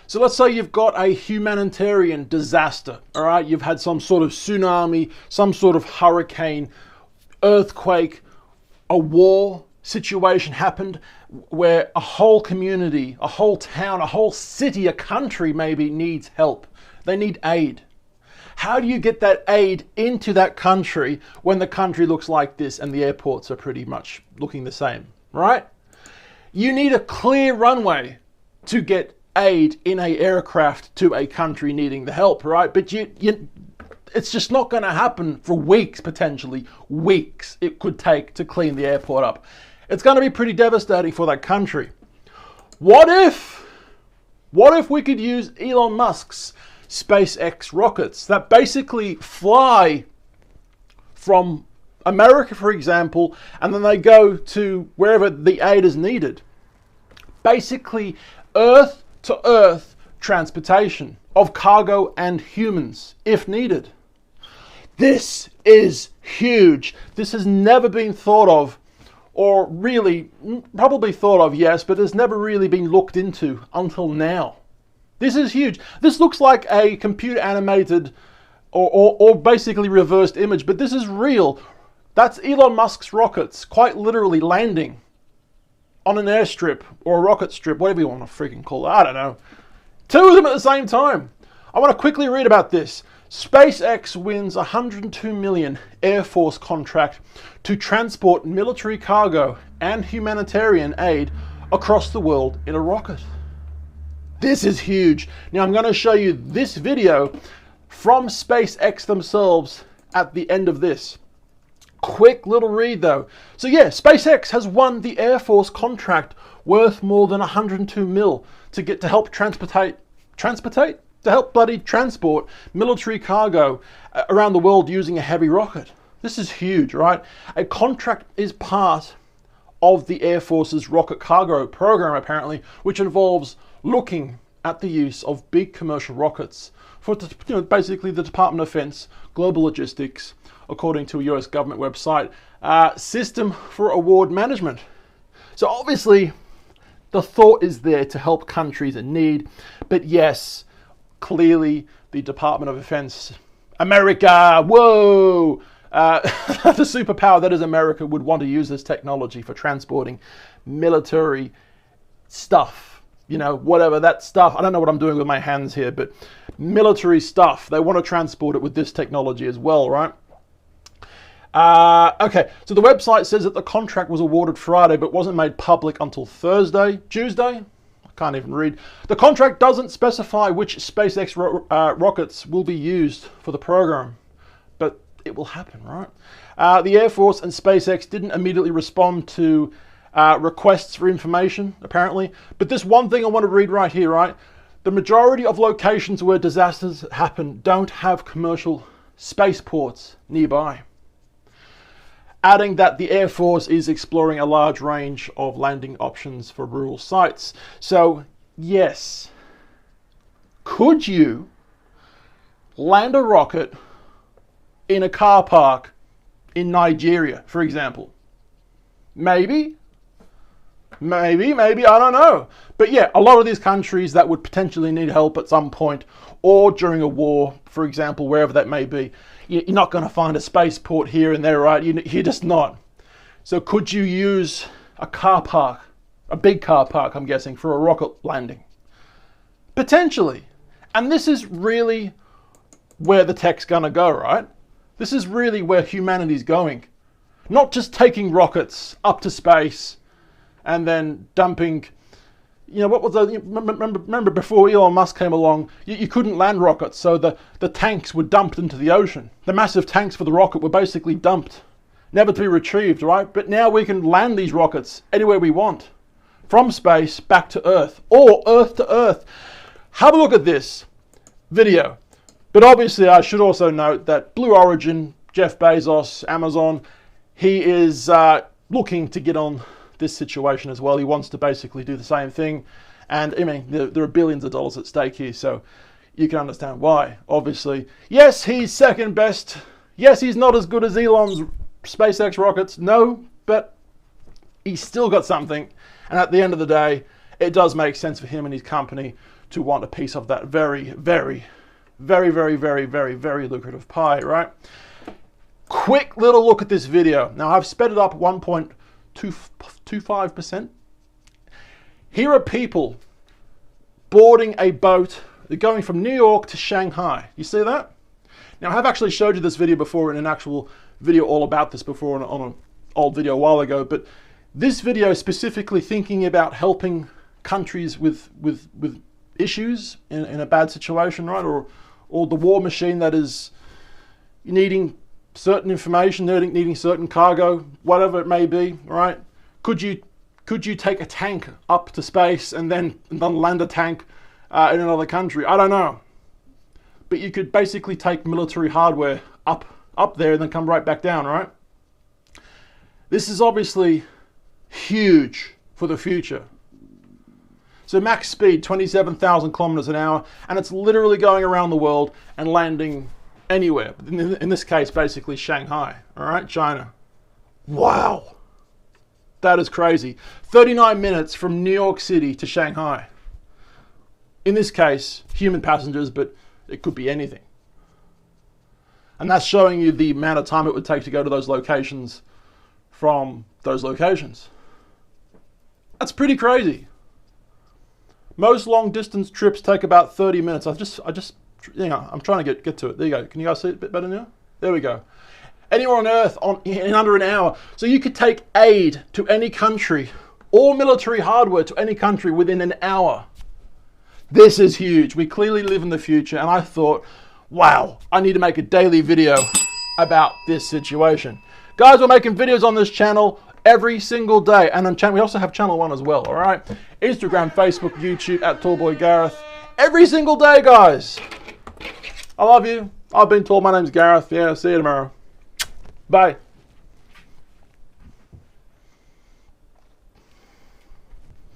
So let's say you've got a humanitarian disaster, all right? You've had some sort of tsunami, some sort of hurricane, earthquake, a war situation happened where a whole community, a whole town, a whole city, a country maybe needs help. They need aid. How do you get that aid into that country when the country looks like this and the airports are pretty much looking the same, right? You need a clear runway to get aid in a aircraft to a country needing the help, right? But it's just not going to happen for weeks, potentially weeks it could take to clean the airport up. It's going to be pretty devastating for that country. What if we could use Elon Musk's SpaceX rockets that basically fly from America, for example, and then they go to wherever the aid is needed. Basically, Earth to Earth transportation of cargo and humans, if needed. This is huge. This has never been thought of, or really, probably thought of, yes, but has never really been looked into until now. This is huge. This looks like a computer animated or basically reversed image, but this is real. That's Elon Musk's rockets quite literally landing on an airstrip or a rocket strip, whatever you want to freaking call it. I don't know. Two of them at the same time. I want to quickly read about this. SpaceX wins $102 million Air Force contract to transport military cargo and humanitarian aid across the world in a rocket. This is huge. Now I'm going to show you this video from SpaceX themselves at the end of this. Quick little read though. So yeah, SpaceX has won the Air Force contract worth more than 102 mil to help transport military cargo around the world using a heavy rocket. This is huge, right? A contract is part of the Air Force's rocket cargo program, apparently, which involves looking at the use of big commercial rockets for basically the Department of Defense Global Logistics, according to a US government website, system for award management. So obviously the thought is there to help countries in need, but yes, clearly the Department of Defense, America, whoa, the superpower that is America would want to use this technology for transporting military stuff. You know, whatever that stuff, I don't know what I'm doing with my hands here, but military stuff, they want to transport it with this technology as well, right? Okay, so the website says that the contract was awarded Friday, but wasn't made public until Tuesday? I can't even read. The contract doesn't specify which SpaceX rockets will be used for the program, but it will happen, right? The Air Force and SpaceX didn't immediately respond to requests for information, apparently. But this one thing I want to read right here, right? The majority of locations where disasters happen don't have commercial spaceports nearby. Adding that the Air Force is exploring a large range of landing options for rural sites. So, yes, could you land a rocket in a car park in Nigeria, for example? Maybe, I don't know. But yeah, a lot of these countries that would potentially need help at some point, or during a war, for example, wherever that may be, you're not going to find a spaceport here and there, right? You're just not. So could you use a car park, a big car park, I'm guessing, for a rocket landing? Potentially. And this is really where the tech's going to go, right? This is really where humanity's going. Not just taking rockets up to space and then dumping, what was the, remember before Elon Musk came along, you couldn't land rockets, so the tanks were dumped into the ocean. The massive tanks for the rocket were basically dumped, never to be retrieved, right? But now we can land these rockets anywhere we want, from space back to Earth, or Earth to Earth. Have a look at this video. But obviously I should also note that Blue Origin, Jeff Bezos, Amazon, he is looking to get on this situation as well. He wants to basically do the same thing. And I mean, there are billions of dollars at stake here, so you can understand why, obviously. Yes, he's second best. Yes, he's not as good as Elon's SpaceX rockets. No, but he's still got something. And at the end of the day, it does make sense for him and his company to want a piece of that very, very, very, very, very, very, very lucrative pie, right? Quick little look at this video. Now I've sped it up 1.25%. Here are people boarding a boat. They're going from New York to Shanghai. You see that? Now I have actually showed you this video before in an actual video all about this before on an old video a while ago, but this video is specifically thinking about helping countries with issues in a bad situation, right? Or the war machine that is needing certain information, needing certain cargo, whatever it may be, right? Could you take a tank up to space and then land a tank in another country? I don't know. But you could basically take military hardware up there and then come right back down, right? This is obviously huge for the future. So max speed, 27,000 kilometers an hour, and it's literally going around the world and landing anywhere. In this case, basically Shanghai, all right, China. Wow, that is crazy. 39 minutes from New York City to Shanghai. In this case, human passengers, but it could be anything. And that's showing you the amount of time it would take to go to those locations from those locations. That's pretty crazy. Most long distance trips take about 30 minutes. I just, I'm trying to get to it. There you go. Can you guys see it a bit better now? There we go. Anywhere on Earth in under an hour. So you could take aid to any country, or military hardware to any country within an hour. This is huge. We clearly live in the future, and I thought, wow, I need to make a daily video about this situation. Guys, we're making videos on this channel every single day, and we also have channel 1 as well, all right? Instagram, Facebook, YouTube, @TallBoyGareth. Every single day, guys. I love you. I've been Tall. My name's Gareth. Yeah, see you tomorrow. Bye.